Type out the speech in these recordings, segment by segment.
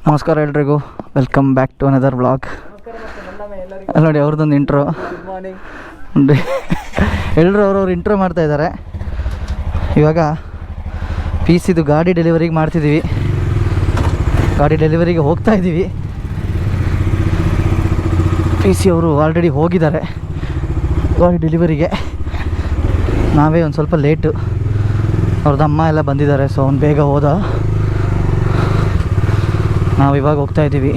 ನಮಸ್ಕಾರ ಎಲ್ರಿಗೂ, welcome back to another blog. ಅಲ್ಲಿ ನೋಡಿ ಅವ್ರದ್ದೊಂದು ಇಂಟ್ರೋ. ಎಲ್ಲರೂ ಅವ್ರವ್ರು ಇಂಟ್ರೋ ಮಾಡ್ತಾಯಿದ್ದಾರೆ. ಇವಾಗ PCದು ಗಾಡಿ ಡೆಲಿವರಿಗೆ ಮಾಡ್ತಿದ್ದೀವಿ. ಗಾಡಿ ಡೆಲಿವರಿಗೆ ಹೋಗ್ತಾಯಿದ್ದೀವಿ. PC ಅವರು ಆಲ್ರೆಡಿ ಹೋಗಿದ್ದಾರೆ ಗಾಡಿ ಡೆಲಿವರಿಗೆ. ನಾವೇ ಒಂದು ಸ್ವಲ್ಪ ಲೇಟು. ಅವ್ರದ್ದು ಅಮ್ಮ ಎಲ್ಲ ಬಂದಿದ್ದಾರೆ, ಸೊ ಅವ್ನು ಬೇಗ ಹೋದ. ನಾವು ಇವಾಗ ಹೋಗ್ತಾ ಇದ್ದೀವಿ.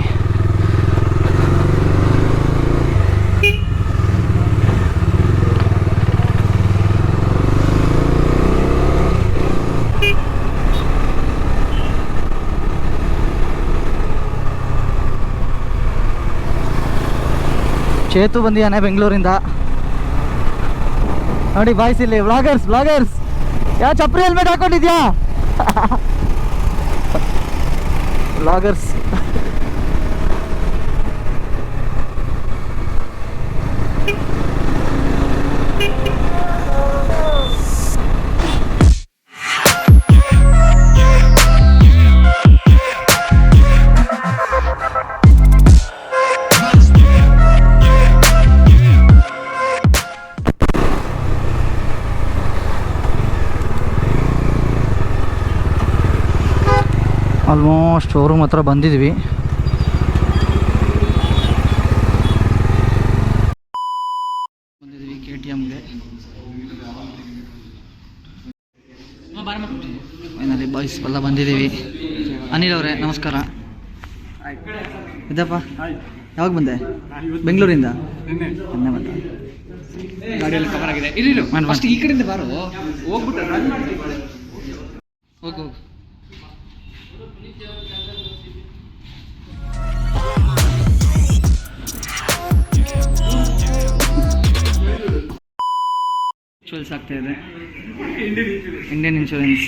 ಚೇತು ಬಂದಿದ್ದಾನೆ ಬೆಂಗಳೂರಿಂದ. ನೋಡಿ ಬಾಯ್ಸ್, ಇಲ್ಲಿ ವ್ಲಾಗರ್ಸ್ ಯಾವ ಚಪ್ರಿ ಹೆಲ್ಮೆಟ್ ಹಾಕೊಂಡಿದ್ಯಾ? ವ್ಲಾಗರ್ಸ್. ಆಲ್ಮೋಸ್ಟ್ ಶೋರೂಮ್ ಹತ್ರ ಬಂದಿದ್ವಿ. KTMಗೆ ಫೈನಲಿ ಬಾಯ್ಸ್ ಎಲ್ಲ ಬಂದಿದ್ದೀವಿ. ಅನಿಲ್ ಅವರೇ ನಮಸ್ಕಾರ. ಇದಪ್ಪ, ಯಾವಾಗ ಬಂದೆ? ಬೆಂಗಳೂರಿಂದ ಮೊನ್ನೆ ಬಂದ. ಗಾಡಿಯಲ್ಲಿ ಕವರ್ ಆಗಿದೆ. ಫಸ್ಟ್ ಈ ಕಡೆಯಿಂದ ಬಾರು, ಹೋಗ್ಬಿಟ್ಟು ಹೋಗು. ಇನ್ಶೂರೆನ್ಸ್ ಆಗ್ತಾ ಇದೆ, ಇಂಡಿಯನ್ ಇನ್ಶೂರೆನ್ಸ್.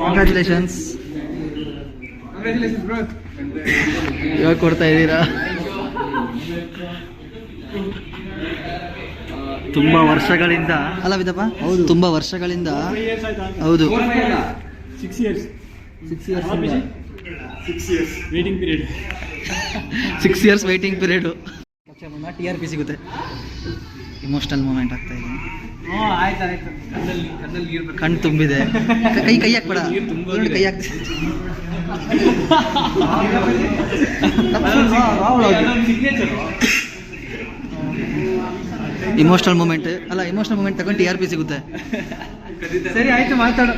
Congratulations bro. ಇವಾಗ ಕೊಡ್ತಾ ಇದ್ದೀರಾ? ತುಂಬ ವರ್ಷಗಳಿಂದ ಅಲ್ಲ ವಿದಪ್ಪ? ಹೌದು, ತುಂಬ ವರ್ಷಗಳಿಂದ. ಹೌದು, 6 years waiting period. 6 years waiting period. TRP ಸಿಗುತ್ತೆ. ಇಮೋಷನಲ್ ಮೂಮೆಂಟ್ ಆಗ್ತಾ ಇದೆ. ಕಣ್ಣು ತುಂಬಿದೆ. ಕೈ ಹಾಕ್ಬೇಡ, ಕೈ ಹಾಕ್ತಿ. ಇಮೋಷನಲ್ ಮೂಮೆಂಟ್ ಅಲ್ಲ, ಇಮೋಷನಲ್ ಮೂಮೆಂಟ್ ತಗೊಂಡು TRP ಸಿಗುತ್ತೆ. ಸರಿ ಆಯ್ತು, ಮಾತಾಡು.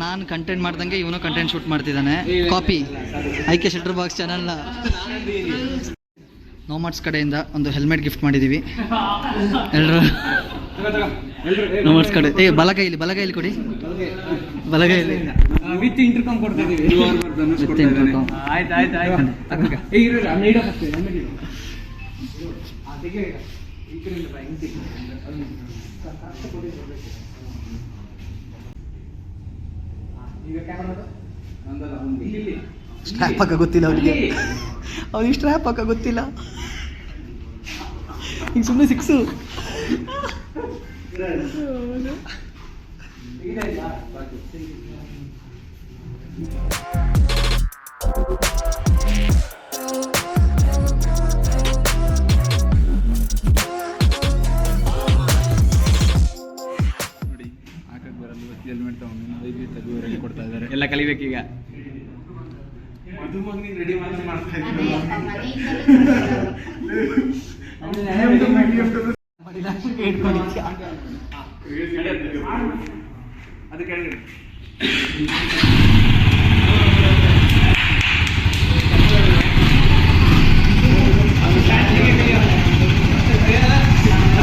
ನಾನು ಕಂಟೆಂಟ್ ಮಾಡ್ದಂಗೆ ಇವನು ಕಂಟೆಂಟ್ ಶೂಟ್ ಮಾಡ್ತಿದ್ದಾನೆ. ಕಾಪಿ IK ಶೆಲ್ಟರ್ ಬಾಕ್ಸ್ ಚಾನಲ್ನ ನೋಮಾರ್ಟ್ಸ್ ಕಡೆಯಿಂದ ಒಂದು ಹೆಲ್ಮೆಟ್ ಗಿಫ್ಟ್ ಮಾಡಿದ್ದೀವಿ ಎಲ್ಲರೂ. ನೋಮಾರ್ಟ್ಸ್ ಕಡೆ ಬಲಗೈಲಿ ಕೊಡಿ. ಬಲಗೈಲಿ ವಿತ್ ಇಂಟರ್ಕಾಮ್ ಕೊಡ್ತಾ ಇದೀವಿ. With intercom. ಸ್ಟ್ರ್ಯಾಪ್ ಹಾಕ ಗೊತ್ತಿಲ್ಲ ಅವ್ನಿಗೆ ಸ್ಟ್ರ್ಯಾಪ್ ಹಾಕ ಗೊತ್ತಿಲ್ಲ. ಈಗ ಸುಮ್ಮನೆ 6. ನೋಡಿ, ಹಾಕಕ್ಕೆ ಬರಲ್ಲ ಹೆಲ್ಮೆಟ್ ತಗೊಂಡು ಕೊಡ್ತಾ ಇದ್ದಾರೆ. ಎಲ್ಲ ಕಲಿಬೇಕೀಗ. ರೆಡಿ ಮಾಡ್ತಾ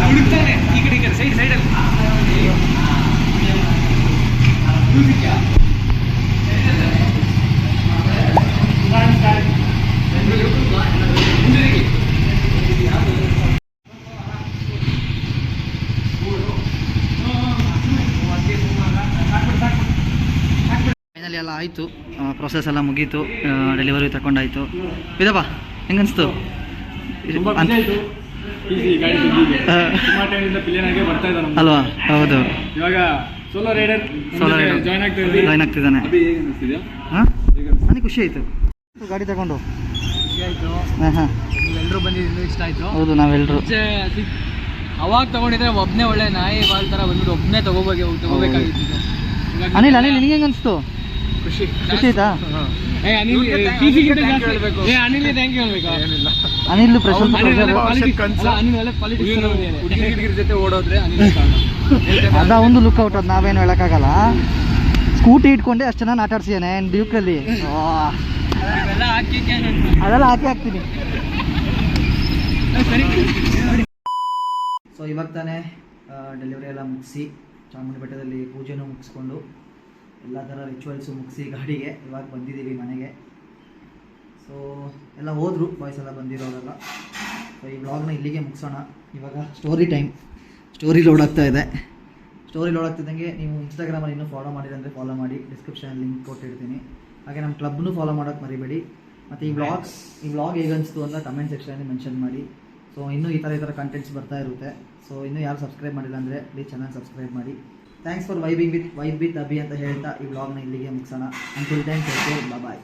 ಹುಡುಕ್ತಾನೆ ಈ ಕಡೆ ಸೈಡಲ್ಲಿ. ಫೈನಲಿ ಎಲ್ಲ ಆಯಿತು, ಪ್ರೊಸೆಸ್ ಎಲ್ಲ ಮುಗೀತು, ಡೆಲಿವರಿ ತಗೊಂಡಾಯಿತು. ಇದಪ್ಪ ಹೆಂಗನ್ನಿಸ್ತು? ಗಾಡಿ ತುಂಬಾ ಟೈಮಿಂದ ಪಿಲಿಯನ್ ಆಗಿ ಬರ್ತಾ ಇದ್ದಾನೆ ಅಲ್ವಾ? ಹೌದು. ಇವಾಗ ಸೋಲೋ ರೈಡರ್ ಜಾಯ್ನ್ ಜಾಯ್ನ್ ಆಗ್ತಿದ್ದಾನೆ. ಅಭಿ ಹೇಗೆ ಅನಿಸ್ತಿದ್ಯಾ? ಹಾಂ, ನನಗೆ ಖುಷಿ ಆಯಿತು ಗಾಡಿ ತಗೊಂಡು. ಖುಷಿ ಆಯಿತು. ಹಾಂ ಹಾಂ, ನೀವೆಲ್ಲರೂ ಬಂದಿದ್ದು ಇಷ್ಟ ಆಯಿತು. ಹೌದು, ನಾವೆಲ್ಲರೂ ಅವಾಗ ತಗೊಂಡಿದ್ರೆ ಒಬ್ಬನೇ ಒಳ್ಳೆ ನಾಯಿ ಬಾಲ್ ಥರ ಬಂದ್ಬಿಟ್ಟು ಒಬ್ಬನೇ ತಗೋಬೇಕಾಗಿತ್ತು. ಅನಿಲ್ ನಿನಗೆ ಹೆಂಗೆ ಅನಿಸ್ತು? ಖುಷಿ ಆಯ್ತಾ? ಅನಿಲ್ಗೆ ಥ್ಯಾಂಕ್ ಯು ಹೇಳ್ಬೇಕು. ಅನಿಲ್ ಪ್ರಶಾಂತ್ ಹುಡುಗಿರ ಜೊತೆ ಓಡೋದ್ರೆ ಅದ ಒಂದು ಲುಕ್ ಔಟ್. ಅದು ನಾವೇನು ಹೇಳೋಕ್ಕಾಗಲ್ಲ. ಸ್ಕೂಟಿ ಇಟ್ಕೊಂಡೆ ಅಷ್ಟು ಜನ ಆಟ ಆಡ್ಸಿದ್ದಾನೆ ಡ್ಯೂಕಲ್ಲಿ. ಅದೆಲ್ಲ ಹಾಕ್ತೀನಿ. ಸೊ ಇವಾಗ ತಾನೇ ಡೆಲಿವರಿ ಎಲ್ಲ ಮುಗಿಸಿ ಚಾಮುಂಡಿ ಬೆಟ್ಟದಲ್ಲಿ ಪೂಜೆನೂ ಮುಗಿಸ್ಕೊಂಡು ಎಲ್ಲ ಥರ ರಿಚುವಲ್ಸು ಮುಗಿಸಿ ಗಾಡಿಗೆ ಇವಾಗ ಬಂದಿದ್ದೀವಿ ಮನೆಗೆ. ಸೊ ಎಲ್ಲ ಹೋದರು, ಬಾಯ್ಸ್ ಎಲ್ಲ ಬಂದಿರೋರೆಲ್ಲ. ಸೊ ಈ ವ್ಲಾಗ್ನ ಇಲ್ಲಿಗೆ ಮುಗಿಸೋಣ. ಇವಾಗ ಸ್ಟೋರಿ ಟೈಮ್. ಸ್ಟೋರಿ ಲೋಡ್ ಆಗ್ತಾ ಇದೆ. ಸ್ಟೋರಿ ಲೋಡ್ ಆಗ್ತಿದ್ದಂಗೆ ನೀವು ಇನ್ಸ್ಟಾಗ್ರಾಮಲ್ಲಿ ಇನ್ನೂ ಫಾಲೋ ಮಾಡಿದಂದರೆ ಫಾಲೋ ಮಾಡಿ, ಡಿಸ್ಕ್ರಿಪ್ಷನಲ್ಲಿ ಲಿಂಕ್ ಕೊಟ್ಟಿರ್ತೀನಿ. ಹಾಗೆ ನಮ್ಮ ಕ್ಲಬ್ನೂ ಫಾಲೋ ಮಾಡೋಕ್ಕೆ ಮರಿಬೇಡಿ. ಮತ್ತು ಈ ವ್ಲಾಗ್ ಹೇಗೆ ಅನಿಸ್ತು ಅಂತ ಕಮೆಂಟ್ ಸೆಕ್ಷನಲ್ಲಿ ಮೆನ್ಷನ್ ಮಾಡಿ. ಸೊ ಇನ್ನೂ ಈ ಥರ ಕಂಟೆಂಟ್ಸ್ ಬರ್ತಾ ಇರುತ್ತೆ. ಸೊ ಇನ್ನೂ ಯಾರು ಸಬ್ಸ್ಕ್ರೈಬ್ ಮಾಡಿಲ್ಲ ಅಂದರೆ ಪ್ಲೀಸ್ ಚಾನಲ್ ಸಬ್ಸ್ಕ್ರೈಬ್ ಮಾಡಿ. Thanks for vibe with Abhi ಅಂತ ಹೇಳ್ತಾ ಈ ವ್ಲಾಗ್ನ ಇಲ್ಲಿಗೆ ಮುಗಿಸೋಣ. ಅಂಟಿಲ್ ಟೈಮ್, ಟೇಕ್ ಕೇರ್, ಬಾಯ್.